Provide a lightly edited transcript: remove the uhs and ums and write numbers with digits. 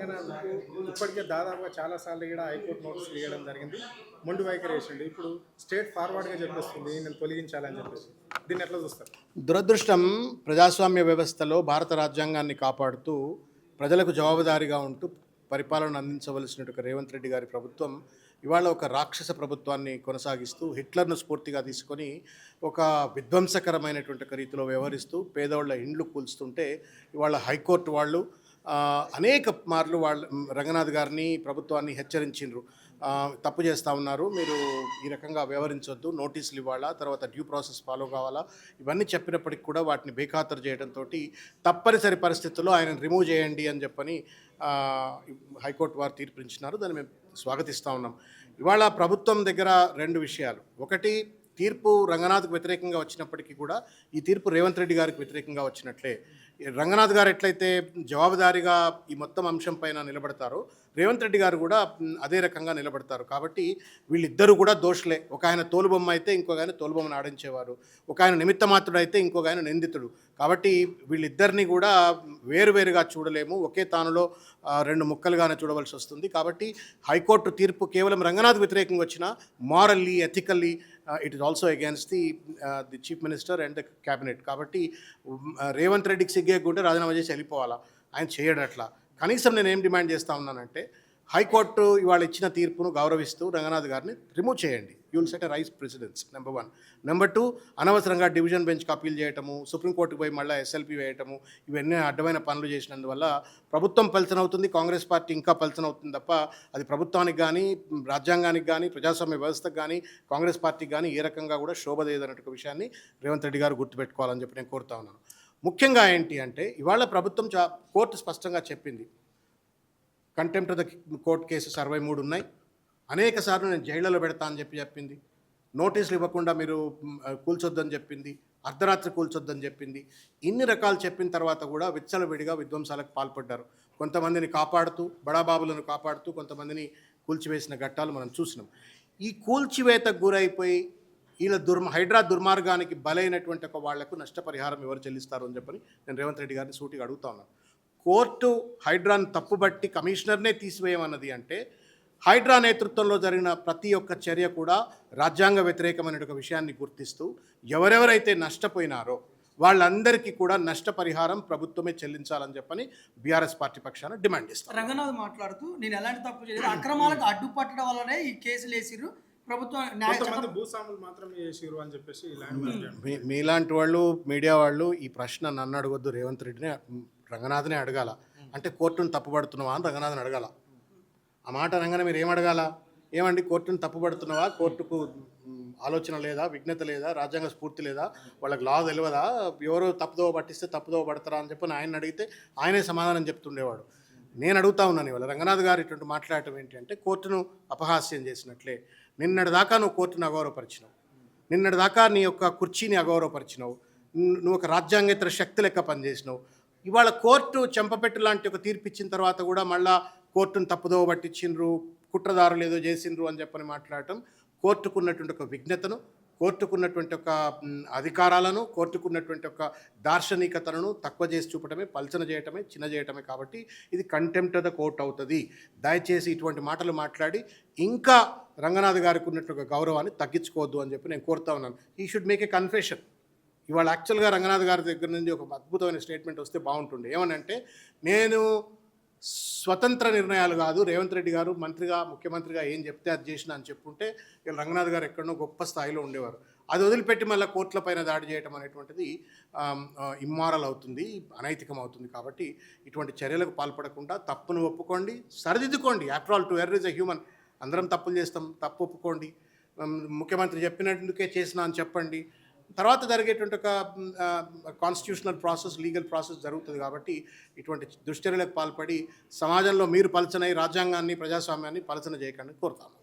రంగనాథ్కు ఇప్పటికే దాదాపుగా చాలాసార్లు కూడా హైకోర్టు నోటీసులు ఇవ్వడం జరిగింది. మొండి వైఖరి వేసిండు. ఇప్పుడు స్టేట్ ఫార్వర్డ్గా చెప్పేస్తుంది నేను తొలగించాలని చెప్పేసి. దీన్ని ఎట్లా చూస్తారు? దురదృష్టం, ప్రజాస్వామ్య వ్యవస్థలో భారత రాజ్యాంగాన్ని కాపాడుతూ ప్రజలకు జవాబుదారీగా ఉంటూ పరిపాలన అందించవలసినటువంటి రేవంత్ రెడ్డి గారి ప్రభుత్వం ఇవాళ ఒక రాక్షస ప్రభుత్వాన్ని కొనసాగిస్తూ హిట్లర్ను స్ఫూర్తిగా తీసుకొని ఒక విధ్వంసకరమైనటువంటి ఒక రీతిలో వ్యవహరిస్తూ పేదవాళ్ళ ఇండ్లు కూల్స్తుంటే ఇవాళ హైకోర్టు వాళ్ళు అనేక మార్లు వాళ్ళు రంగనాథ్ గారిని ప్రభుత్వాన్ని హెచ్చరించిండ్రు. తప్పు చేస్తూ ఉన్నారు, మీరు ఈ రకంగా వ్యవహరించొద్దు, నోటీసులు ఇవ్వాలా, తర్వాత డ్యూ ప్రాసెస్ ఫాలో కావాలా, ఇవన్నీ చెప్పినప్పటికి కూడా వాటిని బేఖాతరు చేయడంతో తప్పనిసరి పరిస్థితుల్లో ఆయన రిమూవ్ చేయండి అని చెప్పని హైకోర్టు వారు తీర్పునిచ్చినారు. దాన్ని మేము స్వాగతిస్తూ ఉన్నాం. ఇవాళ ప్రభుత్వం దగ్గర రెండు విషయాలు. ఒకటి, తీర్పు రంగనాథ్కు వ్యతిరేకంగా వచ్చినప్పటికీ కూడా ఈ తీర్పు రేవంత్ రెడ్డి గారికి వ్యతిరేకంగా వచ్చినట్లే. రంగనాథ్ గారు ఎట్లయితే జవాబుదారీగా ఈ మొత్తం అంశం పైన నిలబడతారో రేవంత్ రెడ్డి గారు కూడా అదే రకంగా నిలబడతారు. కాబట్టి వీళ్ళిద్దరూ కూడా దోషులే. ఒక ఆయన తోలుబొమ్మ అయితే ఇంకొక ఆయన తోలుబొమ్మను ఆడించేవారు, ఒక ఆయన నిమిత్త మాత్రుడు అయితే ఇంకొక ఆయన నిందితుడు. కాబట్టి వీళ్ళిద్దరిని కూడా వేరువేరుగా చూడలేము, ఒకే తానులో రెండు ముక్కలుగానే చూడవలసి వస్తుంది. కాబట్టి హైకోర్టు తీర్పు కేవలం రంగనాథ్ వ్యతిరేకంగా వచ్చిన morally, ethically it is also against the chief minister and the cabinet. కాబట్టి రేవంత్ రెడ్డికి సిగ్గేకుంటే రాజీనామా చేసి వెళ్ళిపోవాలా, ఆయన చేయడు. అట్లా కనీసం నేను ఏం డిమాండ్ చేస్తూ ఉన్నానంటే హైకోర్టు ఇవాళ ఇచ్చిన తీర్పును గౌరవిస్తూ రంగనాథ్ గారిని రిమూవ్ చేయండి. You will set a rice precedence, number 1. Number 2, అనవసరంగా డివిజన్ బెంచ్కి అప్పీల్ చేయటము, సుప్రీంకోర్టుకు పోయి మళ్ళీ ఎస్ఎల్పి వేయటము, ఇవన్నీ అడ్డమైన పనులు చేసినందువల్ల ప్రభుత్వం పలచనవుతుంది, కాంగ్రెస్ పార్టీ ఇంకా పలచనవుతుంది తప్ప అది ప్రభుత్వానికి కానీ, రాజ్యాంగానికి కానీ, ప్రజాస్వామ్య వ్యవస్థకు కానీ, కాంగ్రెస్ పార్టీకి కానీ ఏ రకంగా కూడా శోభదేదన్నట్టు విషయాన్ని రేవంత్ రెడ్డి గారు గుర్తుపెట్టుకోవాలని చెప్పి నేను కోరుతా ఉన్నాను. ముఖ్యంగా ఏంటి అంటే ఇవాళ ప్రభుత్వం కోర్టు స్పష్టంగా చెప్పింది, contempt of the court cases 63 ఉన్నాయి. అనేక సార్లు నేను జైళ్లలో పెడతా అని చెప్పింది. నోటీసులు ఇవ్వకుండా మీరు కూల్చొద్దని చెప్పింది, అర్ధరాత్రి కూల్చొద్దని చెప్పింది. ఇన్ని రకాలు చెప్పిన తర్వాత కూడా విచ్చలవిడిగా విధ్వంసాలకు పాల్పడ్డారు. కొంతమందిని కాపాడుతూ, బడాబాబులను కాపాడుతూ కొంతమందిని కూల్చివేసిన ఘట్టాలు మనం చూసినాం. ఈ కూల్చివేతకు గురైపోయి వీళ్ళ హైడ్రా దుర్మార్గానికి బలైనటువంటి ఒక వాళ్లకు నష్టపరిహారం ఎవరు చెల్లిస్తారు అని చెప్పని నేను రేవంత్ రెడ్డి గారిని సూటిగా అడుగుతా ఉన్నాను. కోర్టు హైడ్రాను తప్పుబట్టి కమిషనర్నే తీసివేయమన్నది అంటే హైడ్రా నేతృత్వంలో జరిగిన ప్రతి ఒక్క చర్య కూడా రాజ్యాంగ వ్యతిరేకమైన ఒక విషయాన్ని గుర్తిస్తూ ఎవరెవరైతే నష్టపోయినారో వాళ్ళందరికీ కూడా నష్టపరిహారం ప్రభుత్వమే చెల్లించాలని చెప్పని బీఆర్ఎస్ పార్టీ పక్షాన డిమాండ్ చేస్తారు. రంగనాథ్ మాట్లాడుతూ నేను ఎలాంటి తప్పు చేయలేదు, అక్రమాలకు అడ్డుపట్టడం వల్లనే ఈ కేసులు వేసిర్రు, ప్రభుత్వం భూస్వాములు మాత్రమే చేసిర్రు అని చెప్పేసి మీలాంటి వాళ్ళు, మీడియా వాళ్ళు ఈ ప్రశ్న నన్ను అడగొద్దు, రేవంత్ రెడ్డిని రంగనాథ్నే అడగాల. అంటే కోర్టును తప్పుపడుతున్నావా అని రంగనాథ్ని అడగాల. ఆ మాట అనగానే మీరు ఏమడగాల, ఏమండి కోర్టును తప్పుపడుతున్నావా, కోర్టుకు ఆలోచన లేదా, విఘ్నత లేదా, రాజ్యాంగ స్ఫూర్తి లేదా, వాళ్ళకి లా తెలియదా, ఎవరో తప్పుదోవ పట్టిస్తే తప్పుదోవ పడతారా అని చెప్పి ఆయన అడిగితే ఆయనే సమాధానం చెప్తుండేవాడు. నేను అడుగుతా ఉన్నాను ఇవాళ రంగనాథ్ గారు ఇటువంటి మాట్లాడటం ఏంటి అంటే కోర్టును అపహాస్యం చేసినట్లే. నిన్నటిదాకా నువ్వు కోర్టును అగౌరవపరిచినావు, నిన్నటిదాకా నీ యొక్క కుర్చీని అగౌరవపరిచినావు, నువ్వు ఒక రాజ్యాంగేతర శక్తి లెక్క పనిచేసినావు. ఇవాళ కోర్టు చెంపపెట్టు లాంటి ఒక తీర్పు ఇచ్చిన తర్వాత కూడా మళ్ళా కోర్టును తప్పుదోవ పట్టించిండ్రు, కుట్రదారులు ఏదో చేసిండ్రు అని చెప్పని మాట్లాడటం కోర్టుకున్నటువంటి ఒక విఘ్నతను, కోర్టుకున్నటువంటి ఒక అధికారాలను, కోర్టుకున్నటువంటి ఒక దార్శనికతను తక్కువ చేసి చూపటమే, పల్చన చేయటమే, చిన్న చేయటమే. కాబట్టి ఇది కంటెంప్ట్ ఆఫ్ ద కోర్ట్ అవుతుంది. దయచేసి ఇటువంటి మాటలు మాట్లాడి ఇంకా రంగనాథ్ గారికి ఉన్నటువంటి ఒక గౌరవాన్ని తగ్గించుకోవద్దు అని చెప్పి నేను కోరుతా ఉన్నాను. ఈ షుడ్ మేక్ ఏ కన్ఫెషన్. ఇవాళ యాక్చువల్గా రంగనాథ్ గారి దగ్గర నుంచి ఒక అద్భుతమైన స్టేట్మెంట్ వస్తే బాగుంటుండే. ఏమనంటే, నేను స్వతంత్ర నిర్ణయాలు కాదు, రేవంత్ రెడ్డి గారు మంత్రిగా, ముఖ్యమంత్రిగా ఏం చెప్తే అది చేసిన అని చెప్పుంటే వీళ్ళు రంగనాథ్ గారు ఎక్కడనో గొప్ప స్థాయిలో ఉండేవారు. అది వదిలిపెట్టి మళ్ళీ కోర్టుల పైన దాడి చేయడం అనేటువంటిది ఇమ్మారల్ అవుతుంది, అనైతికం అవుతుంది. కాబట్టి ఇటువంటి చర్యలకు పాల్పడకుండా తప్పును ఒప్పుకోండి, సరిదిద్దుకోండి. After all to err is a human. అందరం తప్పులు చేస్తాం, తప్పు ఒప్పుకోండి. ముఖ్యమంత్రి చెప్పినట్టుకే చేసిన అని చెప్పండి. తర్వాత జరిగేటువంటి ఒక కాన్స్టిట్యూషనల్ ప్రాసెస్, లీగల్ ప్రాసెస్ జరుగుతుంది. కాబట్టి ఇటువంటి దుశ్చర్యలకు పాల్పడి సమాజంలో మీరు పలచనై రాజ్యాంగాన్ని, ప్రజాస్వామ్యాన్ని పలచన చేయకండి కోరుతాను.